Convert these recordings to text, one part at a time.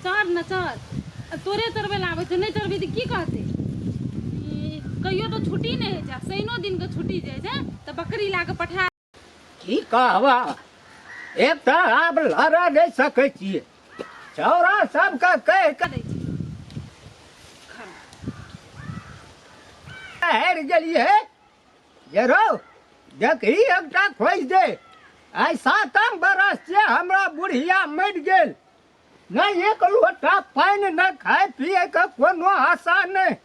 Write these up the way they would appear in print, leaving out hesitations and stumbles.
चढ़ न चढ़ तोरे चढ़बे ला आबै छै नहीं चढ़बी त की कहते कहियो तो छुट्टी नहीं है शनिनो दिन के छुट्टी जाए छै त बकरी ला के पठा की कहवा एक त आब लड़ा नहीं सकै छियै छौरा सबके कह के दै छै हारि गेलियै जरो देखी एकटा खोज दे आइ 7 बरस से हमरा बुढ़िया मरि गेल नहीं एक लोटा पानि न खाए पिए के कोनो आशा नहीं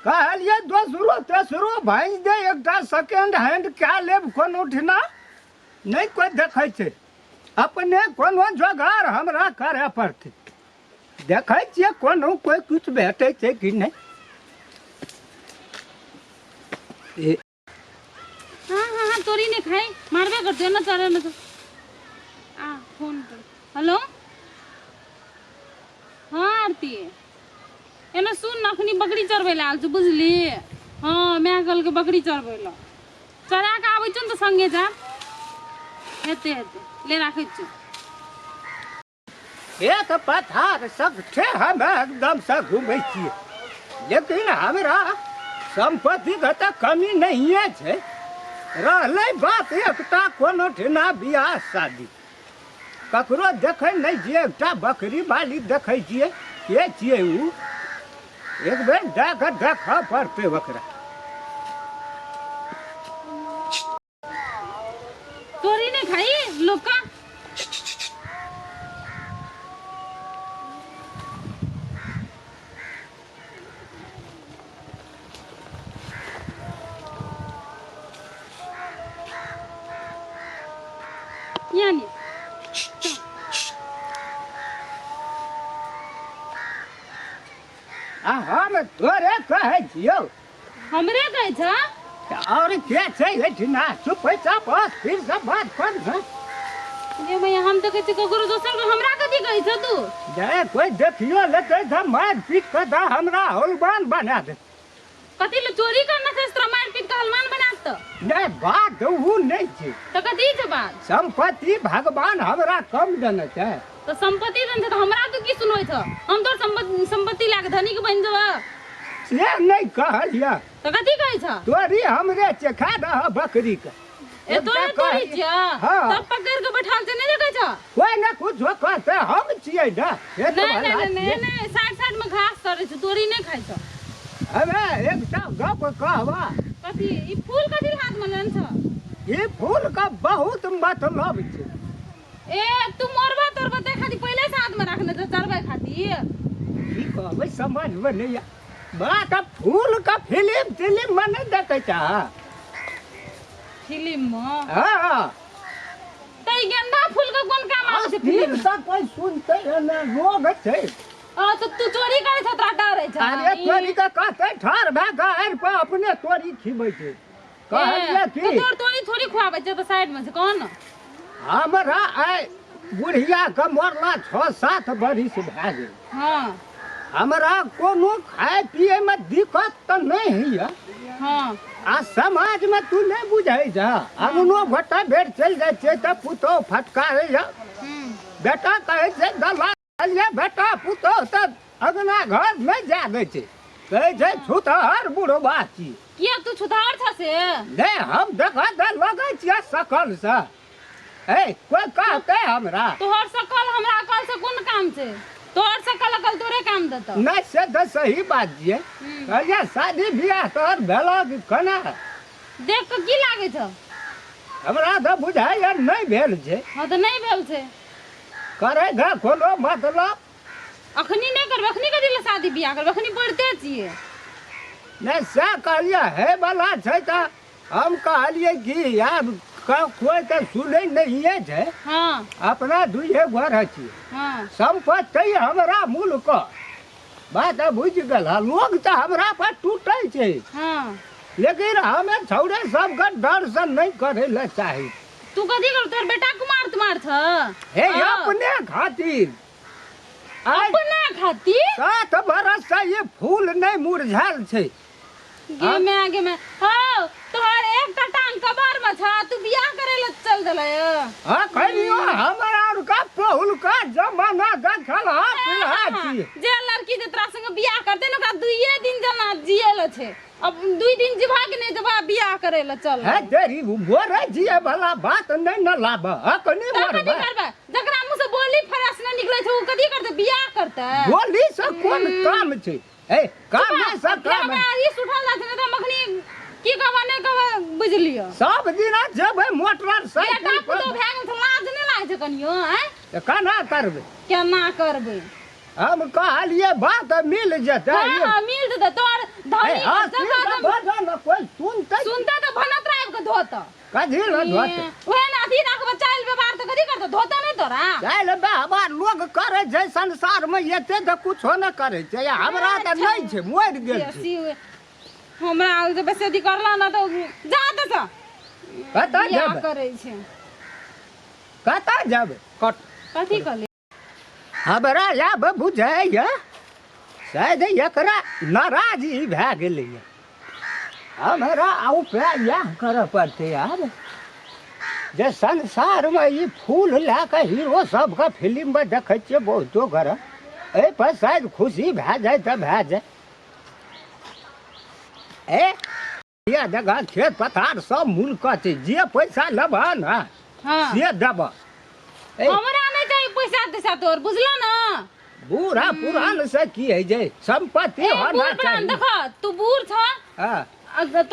कहलिए दोसरो तेसरो भांज दे एकटा सेकेंड हैंड क्या लेब कोनो ठिना नहीं कोई देखै छै अपने कोनो जोगार हमरा करे पड़तै देखै छियै कोनो कोई कुछ भेटै छै कि नहीं हाँ हाँ हाँ तोरी ने खाई मारबे करते ना चढ़े न तो आ फोन कर हेलो हाँ आरती एना सुन अखनी बकरी चढ़बै ला आल छ बुझली हाँ मैं कल के बकरी चढ़बै ला चढ़ा के आबै छ न त संगे जा हेते हेते ले राखै छी एक पथार सब छे हम एकदम से घूमै छियै लेकिन हमरा संपत्ति के तऽ कमी नहीं छै रहलै बात एकटा कोनो ठिना बियाह शादी ककरो देखै नहीं छियै एकटा बकरी वाली देखै छियै के छियै उ एक बेर देखऽ पड़तै ओकरा तोरी ने खाई लोका यानी हम तोरे कहै छियौ हमरे कहै छ और के छै एठिना चुपचाप फिर से बात कर न ये भैया हम तो कहै छी ककरो दोसर को हमरा कथी कहै छ तू जे कोई देखियो लेतै त मार पीट के त हमरा हलवान बना दे कथी ले चोरी करना छै तोरा मार पीट के हलवान बना त नहीं बात उ नहीं छै त कथी छै बात संपत्ति भगवान हमरा कम देने छै तो संपत्ति दन त हमरा तो की सुनोय छ हम तोर संपत्ति ला के धनिक बन जब से नहीं कहलिया त कथी कहै छ तोरी हमरे चखा दह बकरी के ए तोरे तोरी छ हाँ। सब पकड़ के बैठाल छै नहीं देखै छ कोई ना कुछ कहते हम छियै ना नहीं साइड में घास चढ़ै छ तोरी नहीं खाइ छ हमे एकटा गप कहबा कथी ई फूल कथी हाथ में लेन छ ई फूल का बहुत मतलब छै ए तू मोरबा तोरबा ते खाती पहले से हाथ में रखने छ चढ़बै खातिर की कहबै समझ में नहीं आ बात फूल का फिल्म में नहीं देखै छ फिल्म में हां तै गेंदा फूल का कोन काम आबै छै फिल्म फिल्म सा कोई सुनते ना लोग छै तो तू चोरी करे छ तोरा डर छ अरे तोरी का कहते ठार भए घर पर अपने तोरी खिबै छै कहलिए कि तोर तोरी थोड़ी खुआबै छै तो साइड में से कौन हमरा आइ बुढ़िया के मरला 6-7 बरिस भए गेल हां हमरा कोनो खाए पिए में दिक्कत तो नहीं है हां आ समाज में तू नहीं बुझै जा अंगनो घटा भेट चल जाए छै त पुतो फटकारे जा बेटा कहै छै दलालिया बेटा पुतो त अगना घर में जा दै छै कहै छै छुतहर बुढ़बा छी किया तू छुतहर छ से नहीं हम देखा दे लगै छियै सकल से ए कोई कहते हमरा तोहर सकल हमरा अकल से कोन काम छै तोहर सकल अकल तोरे काम देतो नहीं से तो सही बात छियै कहलिए शादी बियाह तोहर भेलो कि केना देख के की लागे छ हमरा तो बुझाइए नहीं भेल छै हां तो नहीं भेल छै करे गा कोनो मतलब अखनी नहीं करबे अखनी कथी ले शादी बियाह करबे अखनी पढ़ते छियै नहीं से कहलिए हे वाला छै त हम कहलिए कि यार कोई तो सुनै नहीं छै हां अपना दुइये घर छी हां संपत्ति हमरा मूल को बात बुझ गेल लोग तो हमरा पर टूटे छै हां लेकिन हमें छौड़े सबके दर्शन नहीं करे ले चाही तू कथी कर तोर बेटा कुमार तुम्हार छ हे अपने खातिर अपना खातिर 7 बरस से ये फूल नहीं मुरझाल छै गे में आगे में हो तोहर एक टांग कबार में छ तू बियाह करे ले चल देले हां कहियो हमरा और का पहुल का जमाना देखल हां छै अब 2 दिन जीवा के नहीं जबा बियाह करे ला चल है तेरी मोरे जिए वाला बात नहीं न लाब अकनी कथी मरबे करबे जकरा मुंह से बोली फरस न निकले छै उ कथी करते बियाह करते बोली से कोन काम छै ए काम नहीं सब काम हमरा ई सुठल जात ने त मखनी की कहबा नहीं कहबा बुझलियो सब दिन जेबै मोटर साइकिल बेटा पुतो भए गेल त लाज नहीं लागे छै कनियो हैं केना करबै केना करबै हम कहलिए बात मिल जेतै हां मिल जेतै तोर धनी जगह भजन कोई सुनतै सुनता त भनत राब के धोत कथी ल धोत ओहे ना अथी रखबा चाइल व्यवहार त कथी करत धोता नहीं तोरा चाइल व्यवहार लोग करे छै संसार में एते त कुछो न करे छै हमरा त नहीं छै मोर गेल छै हमरा जे बेसी करला ना त जा त सा कतऽ बियाह जेबै करे छै कतऽ जेबै कथी कहले हमरा अब बुझाइए शायद एकरा नाराजी भए गेलैए हमरा उपाय इएह करऽ पड़तै आब जे संसारमे ई फूल लए कऽ हीरो सबके फिल्ममे देखै छियै बहुतो घर एहिपर शायद खुशी भए जाए तऽ भए जाए ये जगह खेत पथार सब मुल्क छै जे पैसा लेबह ने हां से देबह हमरा नहीं चाहिए पैसा तैसा तोर बुझलो ना बूढ़ा पुरान से की है जे संपत्ति होना चाहिए देख तू बूढ़ छ हाँ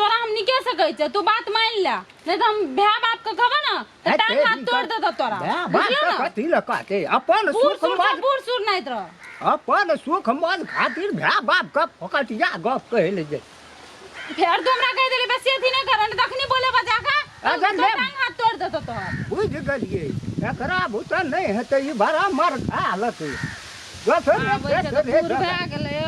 तोरा हम निके सकै छै तू बात मान ले नहीं तो हम भैया बाप के कहबे ना त टांग हाथ तोड़ देत तोरा बात कथी ल कहते अपन सुख मौज बूढ़ सुर नहीं रह अपन सुख मौज खातिर भैया बाप का फकटिया गप कहले जे फेर तो हमरा कह देली बस अथी नहीं करन तखनी बोले बजा का अगर ले टांग हाथ तोड़ देत तोहर बुझ गेलिए एकरा भूत नहीं हेतै ई बड़ा मार खा लते बूढ़ भए गेलै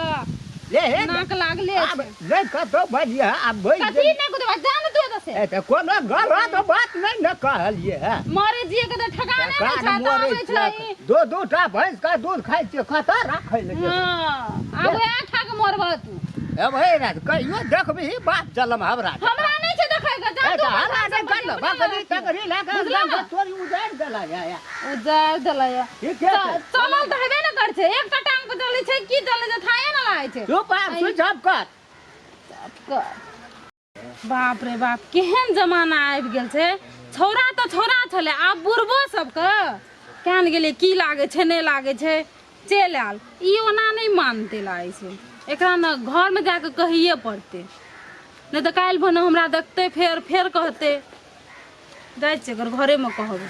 ले नाक लागले अब नहीं कतो बजिया अब भई कथी नहीं कुछ जान तू दसे ए त कोनो गलत बात नहीं न कहलिए है मरे जिए के त ठकाने नहीं छै त आबै छै दो टा भैंस का दूध खाइ छियै कतऽ राखै ले हां आब ए खा के मरबा तू ए भई रात कहियो देखबी बात चलम हमरा नहीं छै देखै के जा तू हल्ला नहीं कर लो बकरी तकरी लगा तोरी उजाड़ देला या उजाड़ देला या ठीक है चलल त हेबे न कर छै एकटा टांग पे चलै छै की चलै छै थाये न लागे छै तू पाप स्विच ऑफ कर बाप रे बाप केहन जमाना आबि गेल छै छौरा त छौरा छले आब बुढ़बो सबके केहन गेलिए की लागे छै नहीं लागे छै चल आल ई ओना नहीं मानते लागे छै एकरा न घर में जाके कहिए पड़ते नहीं तो काल्हि भने हमरा देखते फेर कहते जाइ छै अगर घरे में कहबै